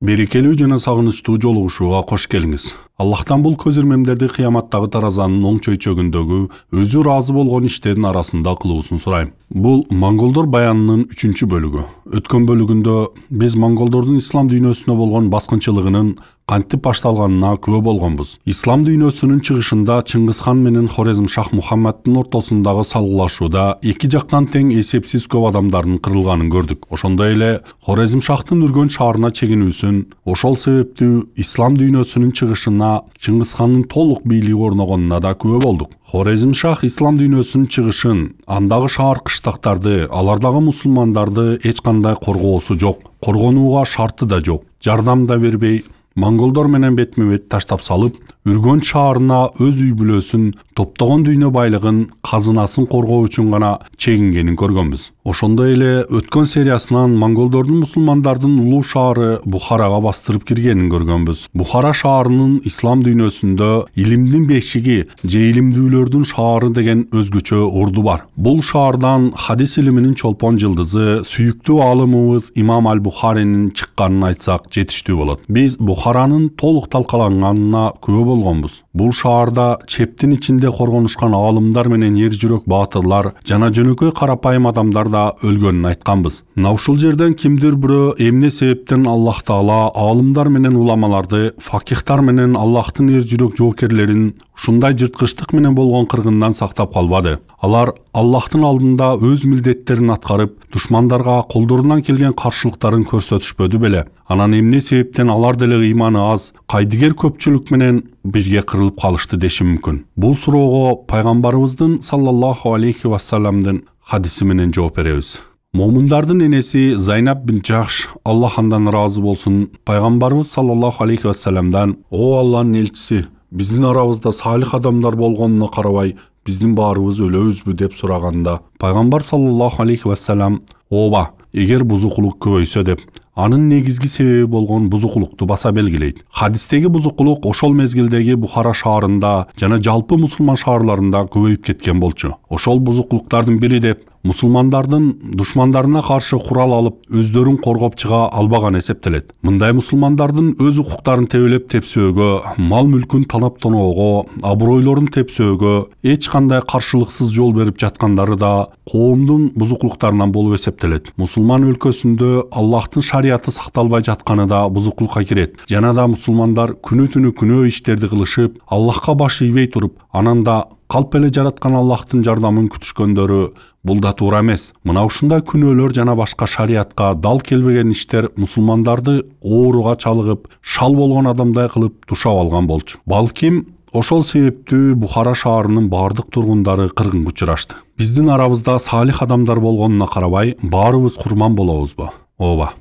Берекелүү жана сагынычтуу жолугушууга кош келиңиз. Аллахтан бул көз ирмемдерди кыяматтагы таразанын оң чөйчөгүндөгү өзү ыраазы болгон иштердин арасында кылуусун сурайм. Бул монголдор баянынын 3-чү бөлүгү. Өткөн бөлүгүндө биз монголдордун ислам дүйнөсүнө болгон баскынчылыгынын кантип башталганына күбө болгонбуз. Ислам дүйнөсүнүн чыгышында Чыңгызхан менен Хорезмшах Мухаммаддын ортосундагы салгылашууда эки жактан тең эсепсиз көп адамдардын кырылганын көрдүк. Ошондой эле Хорезмшахтын Үргөн шаарына чегинүүсүн, ошол себептүү ислам дүйнөсүнүн чыгышына Чыңгызхандын толук бийлиги орногонуна да күбө болдук. Хорезмшах ислам дүйнөсүнүн чыгышын, андагы шаар кыштактарды, алардагы мусулмандарды эч кандай коргоосу жок, коргонууга шарты да жок, жардам да бербей, монголдор менен бетме-бет таштап салып, Үргөн шаарына өз үй бүлөсүн, топтогон дүйнө байлыгын, казынасын коргоо үчүн гана чегингенин көргөнбүз. Ошондой эле өткөн сериясынан монголдордун мусулмандардын улуу шаары Бухарага бастырып киргенин көргөнбүз. Бухара шаарынын ислам дүйнөсүндө илимдин бешиги же илимдүүлөрдүн шаары деген өзгөчө орду бар. Бул шаардан хадис илиминин чолпон жылдызы сүйүктүү аалымыбыз Имам аль-Бухаринин чыкканын айтсак жетиштүү болот. Биз Бухаранын толук талкаланганына күбө болгонбуз. Бул шаарда чептин ичинде коргонушкан аалымдар менен ер жүрөк баатырлар жана жөнөкөй карапайым адамдар да өлгөнүн айтканбыз. Мына ушул жерден кимдир бирөө эмне себептен Аллах Таала аалымдар менен уламаларды, факихтар менен Аллахтын ер жүрөк жоокерлерин ушундай жырткычтык менен болгон кыргындан сактап калбады. Алар Аллахтын алдында өз милдеттерин аткарып, душмандарга колдорунан келген каршылыктарын көрсөтүшпөдү беле? Анан эмне себептен алар деле ыйманы аз, кайдыгер көпчүлүк менен бизге кырылып калышты дешим мүмкүн. Бул суроого пайгамбарыбыздын саллаллаху алейхи вассаламдын хадиси менен жооп беребиз. Момундардын энеси Зайнаб бин Жахш, Аллах андан ыраазы болсун, пайгамбарыбыз саллаллаху алейхи вассаламдан: "О Аллахтын элчиси, биздин арабызда салих адамдар болгонуна карабай, биздин баарыбыз өлөбүзбү?" деп сураганда, пайгамбар саллаллаху алейхи вассалам: "Ооба, эгер бузукулук көбөйсө" деп, анын негизги себеби болгон бузукулукту баса белгилейт. Хадистеги бузукулук ошол мезгилдеги Бухара шаарында жана жалпы мусулман шаарларында көбөйүп кеткен болчу. Ошол бузукулуктардын бири деп мусулмандардын душмандарына каршы курал алып, өздөрүн коргоп чыга албаган эсептелет. Мындай мусулмандардын өз укуктарын тебелеп тепсөөгө, мал мүлкүн танап тоноого, абройлорун тепсөөгө эч кандай каршылыксыз жол берип жаткандары да коомдун бузукулуктарынан болуп эсептелет. Мусулман өлкөсүндө Аллахтын шарияты сакталбай жатканы да бузукулукка кирет. Жана да мусулмандар күнү-түнү күнөө иштерди кылышып, Аллахка баш ийбей туруп, анан да калп эле жараткан Аллахтын жардамын күтүшкөндөрү бул да туура эмес. Мына ушундай күнөөлөр жана башка шариятка дал келбеген иштер мусулмандарды ооруга чалыгып, шал болгон адамдай кылып тушап алган болчу. Балким ошол себептүү Бухара шаарынын бардык тургундары кыргынга учурашты. Биздин арабызда салих адамдар болгонуна карабай, баарыбыз курман болобузбу? Ооба.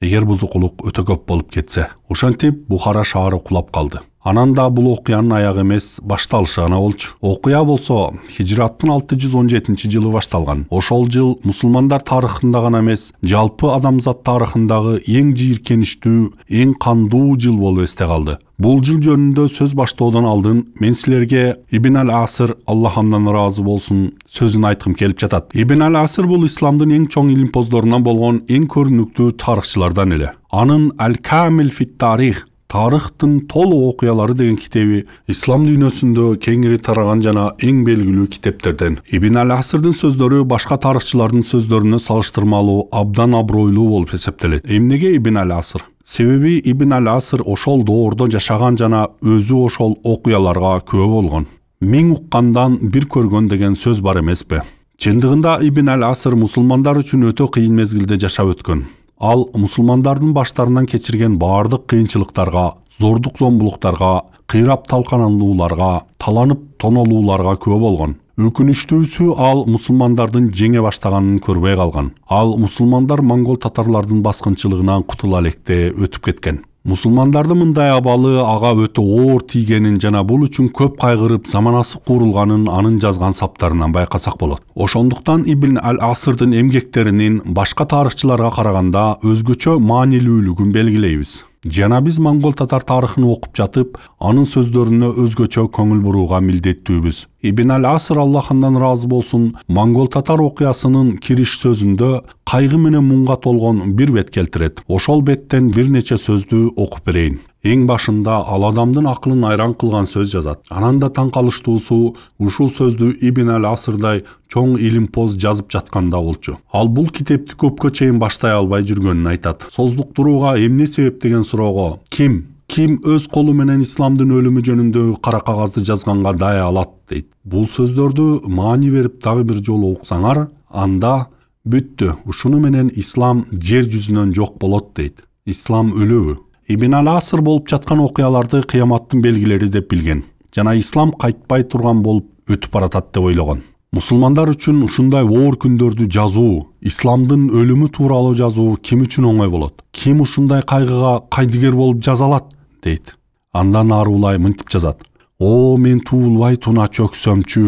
Эгер бузукулук өтө көп болуп кетсе, ошентип Бухара шаары кулап калды. Анан да бул окуянын аягы эмес, башталышы гана болчу. Окуя болсо хижраттын 617-жылы башталган. Ошол жыл мусулмандар тарыхында гана эмес, жалпы адамзат тарыхындагы эң жийиркеничтүү, эң кандуу жыл болуп эсте калды. Бул жыл жөнүндө сөз баштоодон алдын мен силерге Ибн аль-Аср, Аллах андан ыраазы болсун, сөзүн айткым келип жатат. Ибн аль-Аср бул исламдын эң чоң илимпоздорунан болгон эң көрүнүктүү тарыхчылардан эле. Анын Аль-Камил фит тарих, тарыхтын толук окуялары деген китеби ислам дүйнөсүндө кеңири тараган жана эң белгилүү китептерден. Ибн аль-Асрдын сөздөрү башка тарыхчылардын сөздөрүнө салыштырмалуу абдан абройлуу болуп эсептелет. Эмнеге Ибн аль-Аср? Себеби Ибн аль-Аср ошол доордо жашаган жана өзү ошол окуяларга күбө болгон. Миң уккандан бир көргөн деген сөз бар эмеспи? Чындыгында Ибн аль-Аср мусулмандар үчүн өтө кыйын мезгилде жашап өткөн. Ал мусулмандардын баштарынан кечирген баардык кыйынчылыктарга, зордук-зомбулуктарга, кыйрап талкананууларга, таланып тонолууларга күбө болгон. Өкүнүчтүүсү ал мусулмандардын жеңе баштаганын көрбөй калган. Ал мусулмандар монгол татарлардын баскынчылыгынан кутула электе өтүп кеткен. Мусулмандарды мындай абалы ага өтө оор тийгенин жана бул үчүн көп кайгырып заманасы курулганын анын жазган саптарынан байкасак болот. Ошондуктан Ибн аль-Асрдын эмгектеринин башка тарыхчыларга караганда өзгөчө маанилүүлүгүн белгилейбиз. Жана биз монгол татар тарыхын окуп жатып, анын сөздөрүнө өзгөчө көңүл бурууга милдеттүүбүз. Ибн аль-Аср Аллахындан разы болсун, монгол татар окуясынын кириш сөзүндө кайгы менен муңга толгон бир бет келтирет. Ошол беттен бир нече сөздү окуп берейин. Эң башында ал адамдын акылын айран кылган сөз жазат. Анан да таң калыштуусу, ушул сөздү Ибн аль-Асрдай чоң илимпоз жазып жатканда болчу. Ал бул китепти көпкө чейин баштай албай жүргөнүн айтат. Создуктурууга эмне себеп деген суроого ким өз колу менен исламдын өлүмү жөнүндөгү кара кагазды жазганга дая алат дейт. Бул сөздөрдү маани берип дагы бир жолу окусаңар, анда бүттү, ушуну менен ислам жер жүзүнөн жок болот дейт. Ислам өлөбү. Ибн аль-Аср болуп жаткан окуяларды кыяматтын белгилери деп билген жана ислам кайтпай турган болуп өтүп баратат деп ойлогон. Мусулмандар үчүн ушундай оор күндөрдү жазуу, исламдын өлүмү тууралуу жазуу ким үчүн оңой болот? Ким ушундай кайгыга кайдыгер болуп жаза алат дейт. Андан арулай мынтип жазат. О, мен туулбай туна чөксөмчү,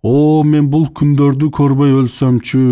о, мен бул күндөрдү көрбөй өлсөмчү,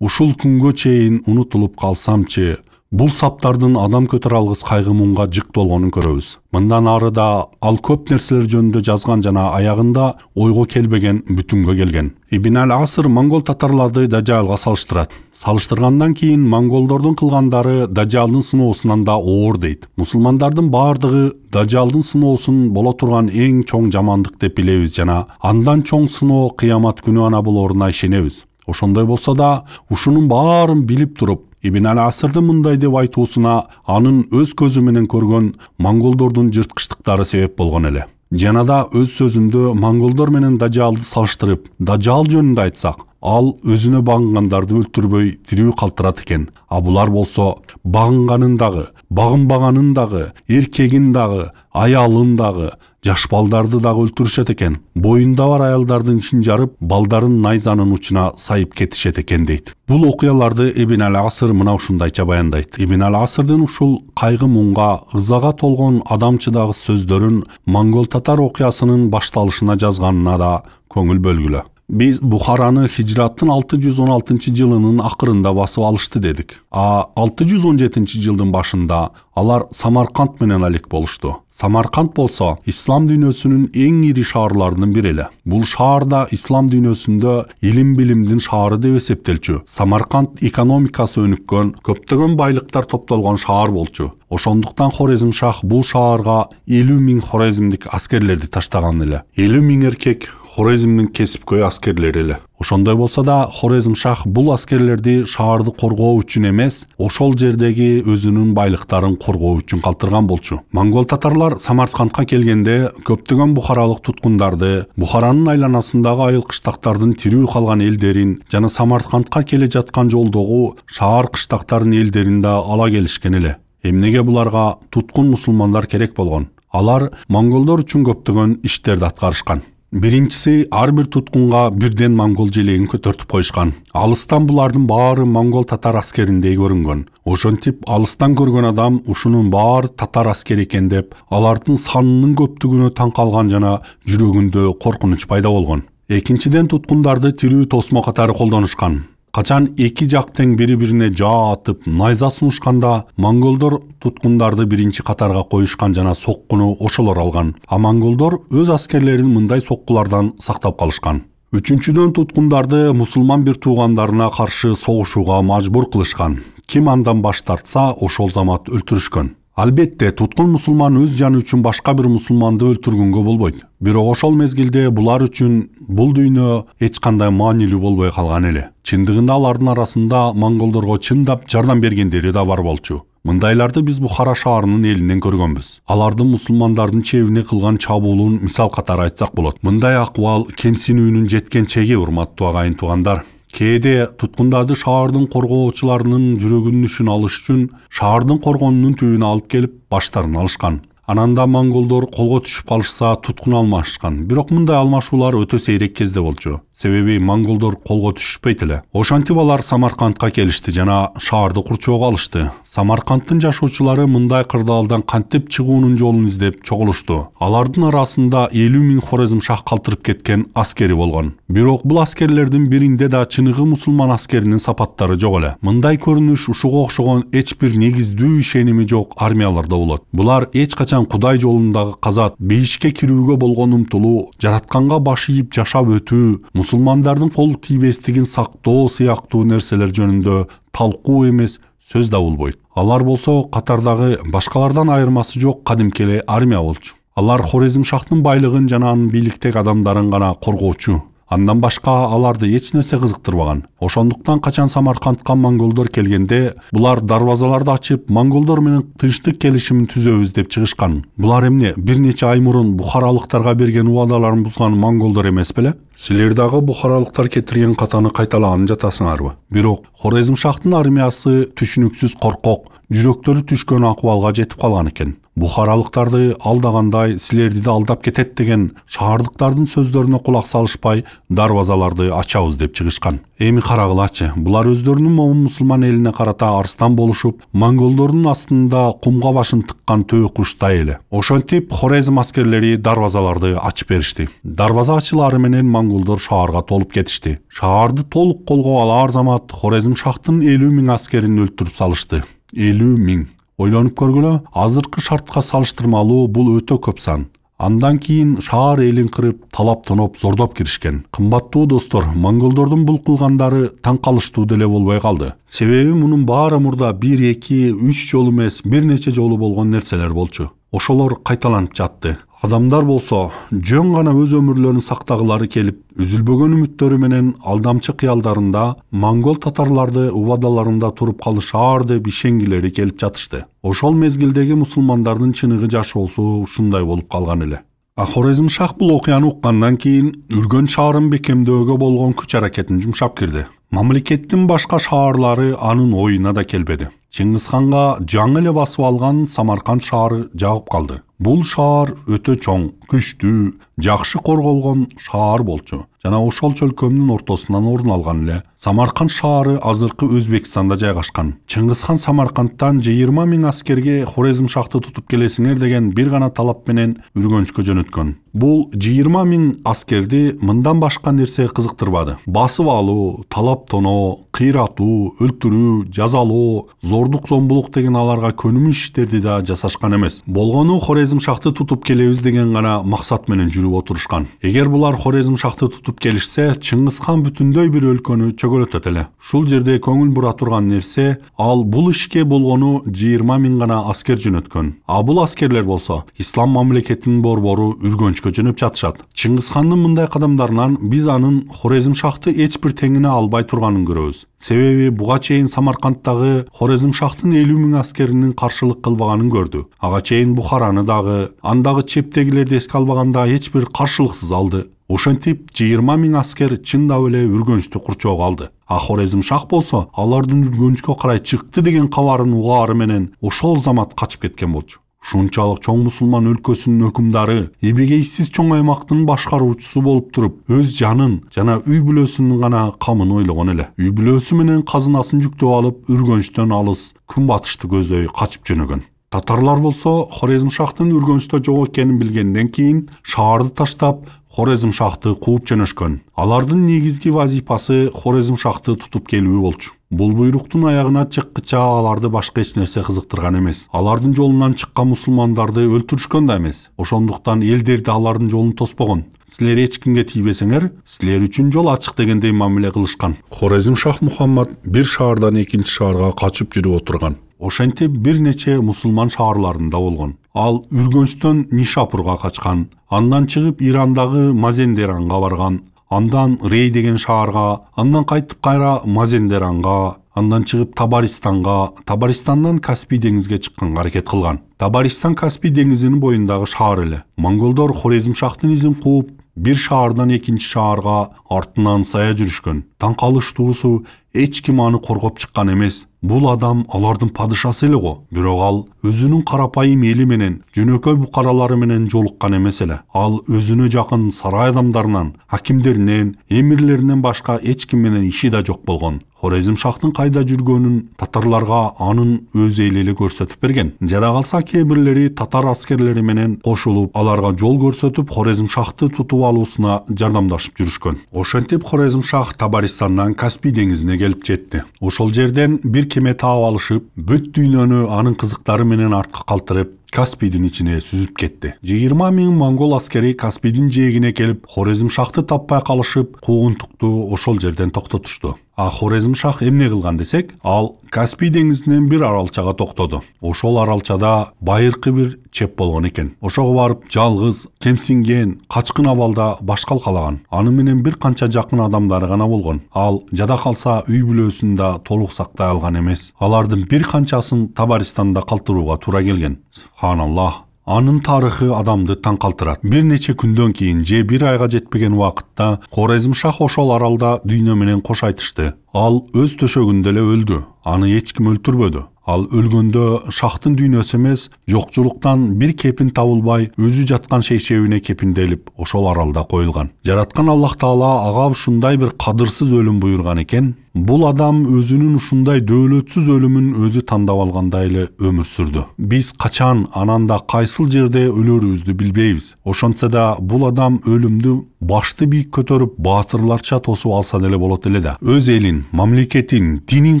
ушул күнгө чейин унутулуп калсамчы. Бул саптардын адам көтөрө алгыс кайгы муңга жык болгонун көрөбүз. Мындан ары да ал көп нерселер жөнүндө жазган жана аягында ойго келбеген бүтүнгө келген. Ибн аль-Аср монгол татарларды Дажалга салыштырат. Салыштыргандан кийин монголдордун кылгандары Дажалдын сыноосунан да оор дейт. Мусулмандардын баардыгы Дажалдын сыноосун боло турган эң чоң жамандык деп билебиз жана андан чоң сыноо кыямат күнү ана болоруна ишенебиз. Ошондой болсо да, ушунун баарын билип туруп, Ибн аль-Асрдын мындай деп айтуусуна анын өз көзү менен көргөн монголдордун жырткычтыктары себеп болгон эле. Жана да өз сөзүндө монголдор менен Дажалды салыштырып, Дажал жөнүндө айтсак, ал өзүнө багынгандарды өлтүрбөй тирүү калтырат экен. А булар болсо багынганын дагы, багынбаганын дагы, эркегин дагы, аялын дагы, жаш балдарды дагы өлтүрүшөт экен. Боюнда бар аялдардын ишин жарып, балдарын найзанын учуна сайып кетишет экен дейт. Бул окуяларды Ибн аль-Аср мына ушундайча баяндайт. Ибн аль-Асрдын ушул кайгы муңга, ызага толгон адамчыдагы сөздөрүн монгол татар окуясынын башталышына жазганына да көңүл бөлгүлө. Biz Бухараны хижраттын 616 жылынын акырында басып алышты дедик. А 617 жылдын башында алар Самарканд менен алек болушту. Самарканд болсо ислам дүйнөсүнүн эң ири шаарларынын бири эле. Бул шаар да ислам дүйнөсүндө илим билимдин шаары деп эсептелчү. Самарканд экономикасы өнүккөн, көптөгөн байлыктар топтолгон шаар болчу. Ошондуктан Хорезм шах бул шаарга 50 000 хорезмдик аскерлерди таштаган эле. 50 000 эркек Хорезмдин кесипкөй аскерлери эле. Ошондой болсо да Хорезм шах бул аскерлерди шаарды коргоо үчүн эмес, ошол жердеги өзүнүн байлыктарын коргоо үчүн калтырган болчу. Монгол татарлар Самаркандка келгенде көптөгөн бухаралык туткундарды, Бухаранын айланасындагы айыл кыштактардын тирүү калган элдерин жана Самаркандка келе жаткан жолдогу шаар кыштактардын элдерин да ала келишкен эле. Эмнеге буларга туткун мусулмандар керек болгон? Алар монголдор үчүн көптөгөн иштерди аткарышкан. Биринчиси, ар бир туткунга бирден монгол желегин көтөртүп коюшкан. Алыстан булардын баары монгол татар аскериндей көрүнгөн. Ошентип алыстан көргөн адам ушунун баары татар аскери экен деп, алардын санынын көптүгүнө таң калган жана жүрөгүндө коркунуч пайда болгон. Экинчиден, туткундарды тирүү тосмо катары колдонушкан. Качан эки жак тең бири-бирине жаа атып, найза сунушканда, монголдор туткундарды биринчи катарга коюшкан жана соккуну ошолор алган. А монголдор өз аскерлерин мындай соккулардан сактап калышкан. Үчүнчүдөн, туткундарды мусулман бир туугандарына каршы согушууга мажбур кылышкан. Ким андан баш тартса, ошол замат өлтүрүшкөн. Албетте, туткун мусулман өз жаны үчүн башка бир мусулманды өлтүргөнгө болбойт. Бирок ошол мезгилде булар үчүн бул дүйнө эч кандай маанилүү болбой калган эле. Чындыгында алардын арасында монголдорго чындап жардам бергендери да бар болчу. Мындайларды биз Бухара шаарынын элинен көргөнбүз. Алардын мусулмандардын чебине кылган чабуулун мисал катары айтсак болот. Мындай акыбал кемсинүүнүн жеткен чеги, урматтуу агайын туугандар. Кээде туткундарды шаардын коргоочуларынын жүрөгүнүшүн алыш үчүн шаардын коргонунун түбүнө алып келип баштарын алышкан. Ананда монголдор колго түшүп калышса туткун алмашкан. Бирок мындай алмашуулар өтө сейрек кезде болчу. Себеби монголдор колго түшпөйт эле. Ошентип алар Самаркандка келишти жана шаарды курчоого алышты. Самаркандтын жашоочулары мындай кырдаалдан кантип чыгуунун жолун издеп чогулушту. Алардын арасында 50 миң Хорезмшах калтырып кеткен аскери болгон. Бирок бул аскерлердин биринде да чыныгы мусулман аскеринин сапаттары жок эле. Мындай көрүнүш ушуга окшогон эч бир негиздүү ишеними жок армияларда болот. Булар эч качан Кудай жолундагы казат, бейишке кирүүгө болгон умтулуу, жаратканга баш ийип жашап өтүү, мусулмандардын кол тийбестигин сактоо сыяктуу нерселер жөнүндө талкуу эмес, сөз да болбойт. Алар болсо катардагы башкалардан айырмасы жок кадимки эле армия болчу. Алар Хорезмшахтын байлыгын жана анын бийликтеги адамдарын гана коргоочу. Андан башка аларды эч нерсе кызыктырбаган. Ошондуктан качан Самаркандка монголдор келгенде, булар дарвазаларды ачып, монголдор менен тынчтык келишимин түзөбүз деп чыгышкан. Булар эмне бир нече ай мурун бухаралыктарга берген убадаларын бузган монголдор эмес беле? Силер дагы бухаралыктар кетирген катаны кайталаганын жатасыңарбы? Бирок Хорезмшахтын армиясы түшүнүксүз коркок, жүрөктөрү түшкөн акыбалга жетип калган экен. Бухаралыктарды алдагандай силерди да алдап кетет деген шаардыктардын сөздөрүнө кулак салышпай дарвазаларды ачабыз деп чыгышкан. Эми карагылачы, булар өздөрүнүн момун мусулман элине карата арстан болушуп, монголдордун астында кумга башын тыккан төө куштай эле. Ошентип Хорезм аскерлери дарвазаларды ачып беришти. Дарваза ачылары менен монголдор шаарга толуп кетишти. Шаарды толук колго алар замат Хорезмшахтын 50 миң аскерин өлтүрүп салышты. 50 миң. Ойлонуп көргүлө, азыркы шартка салыштырмалуу бул өтө көп сан. Андан кийин шаар элин кырып, талап тоноп, зордоп киришкен. Кымбаттуу достор, монголдордун бул кылгандары таң калыштуу деле болбой калды. Себеби мунун баары мурда 1, 2, 3 жолу эмес, бир нече жолу болгон нерселер болчу. Ошолор кайталанып жатты. Адамдар болсо, жөн гана өз өмүрлөрүн сактагылары келип, үзүлбөгөн үмүттөрү менен алдамчы кыялдарында монгол татарларды убадаларында туруп калышаар деп ишенгилери келип жатышты. Ошол мезгилдеги мусулмандардын чыныгы жашоосу ушундай болуп калган эле. Хорезмшах бул окуяны уккандан кийин Үргөн шаарын бекемдөөгө болгон күч аракетин жумшап кирди. Мамлекеттин башка шаарлары анын оюна да келбеди. Чыңгызханга жаңы эле басып алган Самарканд шаары жагып калды. Бул шаар өтө чоң, күчтүү, жакшы корголгон шаар болчу. Жана ошол чөлкөмдүн ортосунан орун алган эле Самарканд шаары азыркы Өзбекстанда жайгашкан. Чыңгызхан Самаркандтан 20 миң аскерге Хорезмшахты тутуп келесиңер деген бир гана талап менен Үргөнчкө жөнөткөн. Бул 20 миң аскерди мындан башка нерсе кызыктырбады. Басып алуу, талап тоноо, кыйратуу, өлтүрүү, жазалоо, зордук зомбулук деген аларга көнүмүш иштерди да жасашкан эмес. Болгону Хорезмшахты тутуп келебиз деген гана максат менен жүрүп отурушкан. Эгер булар Хорезмшахты тутуп келишсе, Чыңгызхан бүтүндөй бир өлкөнү чөгөлөтөт эле. Ушул жерде көңүл бура турган нерсе, ал бул ишке болгону 20 миң гана аскер жөнөткөн. А бул аскерлер болсо, ислам мамлекетинин борбору Үргөнчкө жөнөп жатышат. Чыңгызхандын мындай кадамдарынан биз анын Хорезмшахты эч бир теңине албай турганын көрөбүз. Себеби буга чейин Самаркандтагы Хорезмшахтын 50 миң аскеринин каршылык кылбаганын көрдү. Ага чейин Бухараны дагы, андагы чептегилерди эске албаганда эч бир каршылыксыз алды. Ошентип 20 миң аскер чындап эле Үргөнчтү курчоого алды. А Хорезмшах болсо, алардын Үргөнчкө карай чыкты деген кабарын угаары менен ошол замат качып кеткен болчу. Ушунчалык чоң мусулман өлкөсүнүн өкүмдары эбегейсиз чоң аймактын башкаруучусу болуп туруп, өз жанын жана үй бүлөсүнүн гана камын ойлогон эле. Үй бүлөсү менен казынасын жүктөп алып, Үргөнчтөн алыс, күнбатышты көздөй качып жөнөгөн. Татарлар болсо, Хорезмшахтын Үргөнчтө жок экенин билгенден кийин шаарды таштап, Хорезмшахты кууп жөнөшкөн. Алардын негизги вазифасы Хорезмшахты тутуп келүү болчу. Бул буйруктун аягына чыккыча аларды башка эч нерсе кызыктырган эмес. Алардын жолунан чыккан мусулмандарды өлтүрүшкөн да эмес. Ошондуктан элдерди алардын жолун тоспогон. Силер эч кимге тийбесеңер, силер үчүн жол ачык дегендей мамиле кылышкан. Хорезмшах Мухаммад бир шаардан экинчи шаарга качып жүрүп отурган. Ошентип бир нече мусулман шаарларында болгон. Ал Үргөнчтөн Нишапурга качкан, андан чыгып Ирандагы Мазендеранга барган, андан Рей деген шаарга, андан кайтып кайра Мазендеранга, андан чыгып Табаристанга, Табаристандан Каспий деңизге чыкканга аракет кылган. Табаристан Каспий деңизинин боюндагы шаар эле. Монголдор Хорезмшахтын изин кууп, бир шаардан экинчи шаарга артынан сая жүрүшкөн. Таң калыштуусу эч ким аны коргоп чыккан эмес. Бул адам алардын падышасы эле го. Бирок ал өзүнүн карапайым эли менен, жөнөкөй букаралары менен жолуккан эмес эле. Ал өзүнө жакын сарай адамдарынан, хакимдеринен, эмирлеринен башка эч ким менен иши да жок болгон. Хорезм шахтын кайда жүргөнүн татарларга анын өз эли эле көрсөтүп берген. Жада калса кээ бирлери татар аскерлери менен кошулуп, аларга жол көрсөтүп, Хорезм шахты тутуп алуусуна жардамдашып жүрүшкөн. Ошентип Хорезм шах Табаристандан Каспий деңизине келип жетти. Ошол жерден бир кеме таап алышып, бүт дүйнөнү анын кызыктары менен артка калтырып, Каспийдин ичине сүзүп кетти. 20 000 монгол аскери Каспийдин жээгине келип, Хорезм шахты таппай калышып, куугунтукту ошол жерден токтотушту. Хорезм шах эмне кылган десек, ал Каспий деңизинен бир аралчага токтоду. Ошол аралчада байыркы бир чеп болгон экен. Ошого барып, жалгыз, кемсинген, качкын абалда баш калкалаган. Аны менен бир канча жакын адамдары гана болгон. Ал жада калса үй бүлөсүн да толук сактай алган эмес. Алардын бир канчасын Табаристанда калтырууга туура келген. Субханаллах. Анын тарыхы адамды таң калтырат. Бир нече күндөн кийин же бир айга жетпеген убакытта Хорезм шах ошол аралда дүйнө менен кош айтышты. Ал өз төшөгүндө эле өлдү. Аны эч ким өлтүрбөдү. Ал өлгөндө шахтын дүйнөсү эмес, жокчулуктан бир кепин табылбай, өзү жаткан шейшебине кепинделип, ошол аралда коюлган. Жараткан Аллах Таала ага ушундай бир кадырсыз өлүм буйрган экен. Бул адам өзүнүн ушундай дөөлөтсүз өлүмүн өзү тандап алгандай эле өмүр сүрдү. Биз качан, ананда кайсыл жерде өлөрүбүздү билбейбиз. Ошончо да бул адам өлүмдү башты бийик көтөрүп, баатырларча тосуп алса деле болот эле да. Өз элин, мамлекетин, динин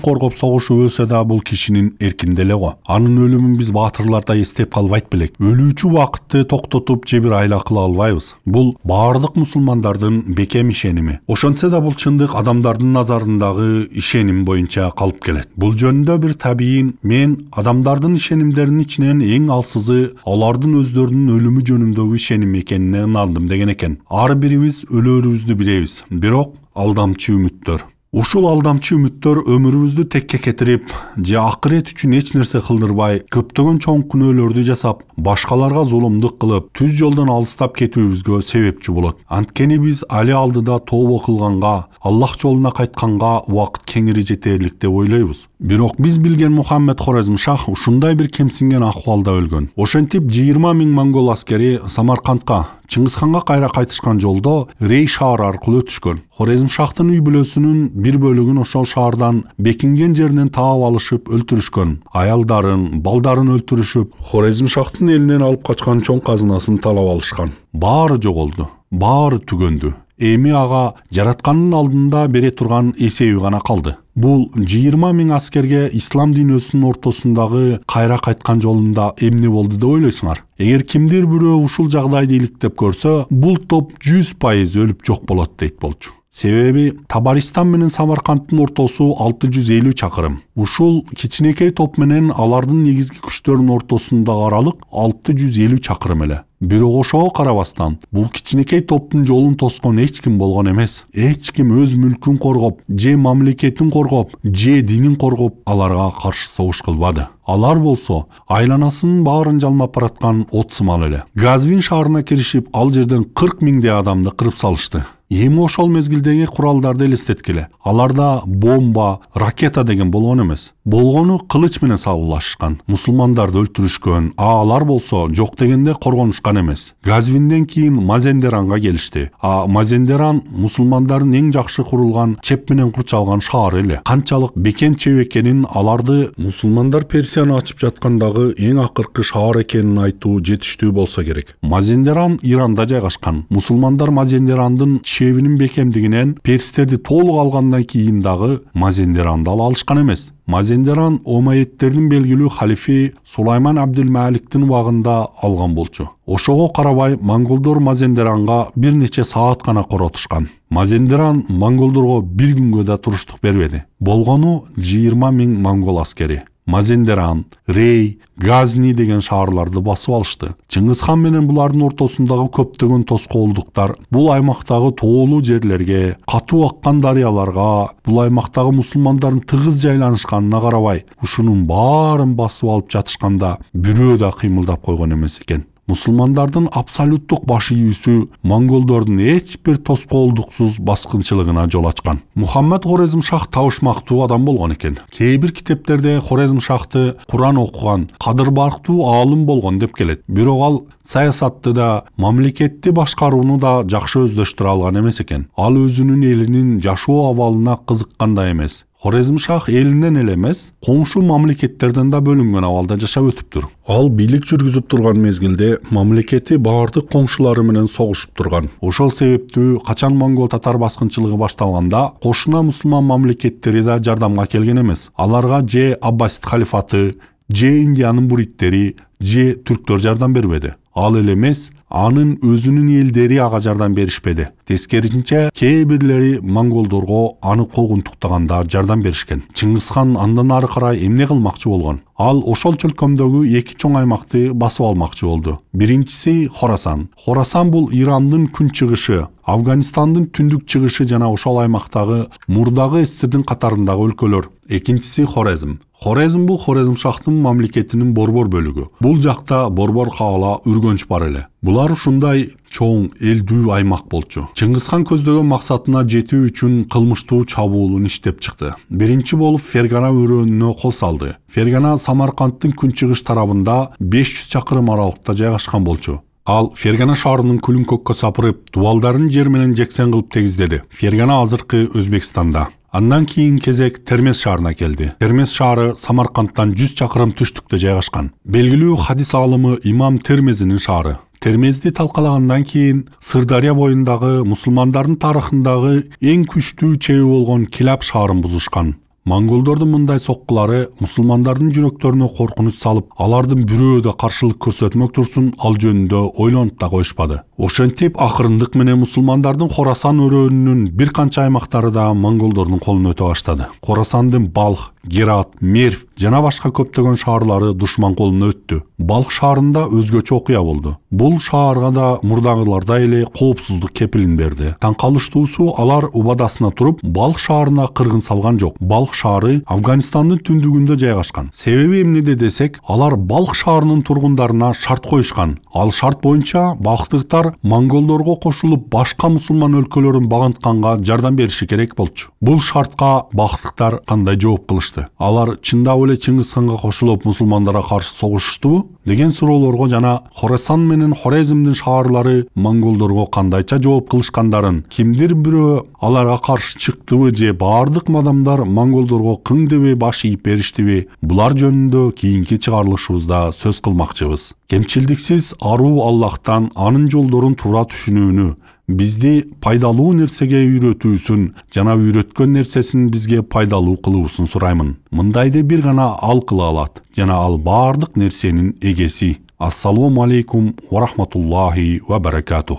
коргоп согушуп өлсө да бул кишинин эркинде эле го. Анын өлүмүн биз баатырларда эстеп калбайт белек. Өлүүчү убакытты токтотуп же бир айла кыла албайбыз. Бул баардык мусулмандардын бекем ишеними. Ошончо да бул чындык адамдардын назарындагы ишеним боюнча калып келет. Бул жөнүндө бир табийин мен адамдардын ишенимдеринин ичинен эң алсызы алардын өздөрүнүн өлүмү жөнүндөгү ишеним экенине ынандым деген экен. Ар бирибиз өлөрүбүздү билебиз, бирок алдамчы үмүттөр. Ушул алдамчы үмүттөр өмүрүбүздү текке кетирип, же акырет үчүн эч нерсе кылдырбай, көптөгөн чоң күнөөлөрдү жасап, башкаларга зулумдук кылып, түз жолдон алыстап кетүүбүзгө себепчи болот. Анткени биз али алдыда тообо кылганга, Аллах жолуна кайтканга убакыт кеңири жетерлик деп ойлойбуз. Бирок биз билген Мухаммед Хорезм шах ушундай бир кемсинген акыбалда өлгөн. Ошентип 20 000 монгол аскери Самаркандка, Чыңгызханга кайра кайтышкан жолдо Рей шаары аркылуу өтүшкөн. Хорезм шахтын үй бүлөсүнүн бир бөлүгүн ошол шаардан бекинген жеринен таап алышып өлтүрүшкөн. Аялдарын, балдарын өлтүрүшүп, Хорезм шахтын элинен алып качкан чоң казынасын талап алышкан. Баары жоголду, баары түгөндү. Эми ага жаратканын алдында бере турган эсеби гана калды. Бул 20 000 аскерге ислам дүйнөсүнүн ортосундагы кайра кайткан жолунда эмне болду деп ойлойсуңар? Эгер кимдир бирөө ушул жагдайды иликтеп көрсө, бул топ 100% өлүп жок болот дейт болчу. Себеби Табаристан менен Самаркандтын ортосу 650 чакырым. Ушул кичинекей топ менен алардын негизги күчтөрүнүн ортосундагы аралык 650 чакырым эле. Бирок ошого карабастан, бул кичинекей топтун жолун тоскон эч ким болгон эмес. Эч ким өз мүлкүн коргоп, же мамлекетин коргоп, же динин коргоп аларга каршы согуш кылбады. Алар болсо айланасынын баарын жалмап бараткан от сымал эле. Газвин шаарына киришип, ал жерден 40 000 адамды кырып салышты. Эми ошол мезгилдеги куралдарды элестеткиле. Аларда бомба, ракета деген болгон эмес. Болгону кылыч менен салгылашкан. Мусулмандарды өлтүрүшкөн, алар болсо жок дегенде коргонушкан эмес. Газвинден кийин Мазендеранга келишти. Мазендеран мусулмандардын эң жакшы курулган чеп менен курчалган шаары эле. Канчалык бекем чеп экенин, аларды мусулмандар Персияны ачып жаткандагы эң акыркы шаар экенин айтуу жетиштүү болсо керек. Мазендеран Иранда жайгашкан. Мусулмандар Мазендерандын чебинин бекемдигинен перстерди толук алгандан кийин дагы Мазендеранды ала алышкан эмес. Мазендеран Омайеттердин белгилүү халифи Сулайман Абдул-Маликтин убагында алган болчу. Ошого карабай монголдор Мазендеранга бир нече саат гана коротушкан. Мазендеран монголдорго бир күнгө да туруштук бербеди. Болгону 20 000 монгол аскери. Мазендеран, Рей, Газни деген шаарларды басып алышты. Чыңгызхан менен булардын ортосундагы көптөгөн тоскоолдуктар бул аймактагы тоолуу жерлерге, катуу аккан дарыяларга, бул аймактагы мусулмандардын тыгыз жайланышканына карабай, ушунун баарын басып алып жатышканда бирөө да кыймылдап койгон эмес экен. Мусулмандардын абсолюттук баш ийүүсү монголдордун эч бир тоскоолдуксуз баскынчылыгына жол ачкан. Мухаммад Хорезмшах табышмактуу адам болгон экен. Кээ бир китептерде Хорезмшахты Куран окуган, кадыр барктуу аалым болгон деп келет. Бирок ал саясатты да, мамлекетти башкарууну да жакшы өздөштүрө алган эмес экен. Ал өзүнүн элинин жашоо абалына кызыккандай эмес. Хорезмшах элинен эле эмес, коңшу мамлекеттерден да бөлүнгөн абалда жашап өтүптүр. Ал бийлик жүргүзүп турган мезгилде мамлекети баардык коңшулары менен согушуп турган. Ошол себептүү качан монгол татар баскынчылыгы башталганда, кошуна мусулман мамлекеттери да жардамга келген эмес. Аларга же Аббасид халифаты, же Индиянын буриттери, же түрктөр жардам бербеди. Ал эле эмес, анын өзүнүн элдери ага жардам беришпеди. Тескерисинче, кээ бирлери монголдорго аны куугунтуктаганда жардам беришкен. Чыңгызхан андан ары карай эмне кылмакчы болгон? Ал ошол чөлкөмдөгү эки чоң аймакты басып алмакчы болду. Биринчиси Хорасан. Хорасан бул Ирандын күн чыгышы, Афганистандын түндүк чыгышы жана ошол аймактагы мурдагы СССРдин катарындагы өлкөлөр. Экинчиси Хорезм. Хорезм бул Хорезмшахтын мамлекетинин борбор бөлүгү. Бул жакта борбор каала үргөнч бар эле. Булар ушундай чоң элдүү аймак болчу. Чыңгызхан көздөгөн максатына жетүү үчүн кылмыштуу чабуулун иштеп чыкты. Биринчи болуп Фергана өрөөнүнө кол салды. Фергана Самаркандтын күнчыгыш тарабында 500 чакырым аралыкта жайгашкан болчу. Ал Фергана шаарынын күлүн көккө сапырып, дубалдарын жер менен жексен кылып тегиздеди. Фергана азыркы Өзбекстанда. Андан кийин кезек Термез шаарына келди. Термез шаары Самаркандтан 100 чакырым түштүктө жайгашкан. Белгилүү хадис алымы Имам Термезинин шаары. Термезди талкалагандан кийин Сырдария боюндагы мусулмандардын тарыхындагы эң күчтүү чеби болгон Килап шаарын бузушкан. Монголдордун мындай соккулары мусулмандардын жүрөктөрүнө коркунуч салып, алардын бирөө да каршылык көрсөтмөк турсун ал жөнүндө ойлонуп да коюшпады. Ошентип акырындык менен мусулмандардын Хорасан өрөөнүнүн бир канча аймактары да монголдордун колуна өтө баштады. Хорасандын Балх, Герат, Мерв жана башка көптөгөн шаарлары душман колуна өттү. Балх шаарында өзгөчө окуя болду. Бул шаарга да мурдагылардай эле коопсуздук кепилин берди. Таң калыштуусу, алар убадасына туруп, Балх шаарына кыргын салган жок. Балх шаары Афганистандын түндүгүндө жайгашкан. Себеби эмнеде десек, алар Балх шаарынын тургундарына шарт коюшкан. Ал шарт боюнча балхтыктар монголдорго кошулуп башка мусулман өлкөлөрүн багынтканга жардам бериши керек болчу. Бул шартка балхтыктар кандай жооп кылышты? Алар чындап эле Чыңгызханга кошулуп мусулмандарга каршы согушуштубу деген суроолорго жана Хорасан менен Хорезмдин шаарлары монголдорго кандайча жооп кылышкандарын, кимдир бирөө аларга каршы чыктыбы же баардык адамдар монголдорго кың дебей баш ийип бериштиби? Булар жөнүндө кийинки чыгарылышыбызда сөз кылмакчыбыз. Кемчилдиксиз аруу Аллахтан анын жолдорун туура түшүнүүнү, бизди пайдалуу нерсеге үйрөтүүсүн жана үйрөткөн нерсесин бизге пайдалуу кылуусун сураймын. Мындайды бир гана ал кыла алат жана ал баардык нерсенин эгеси. Ассаламу алейкум ва рахматуллахи ва баракатух.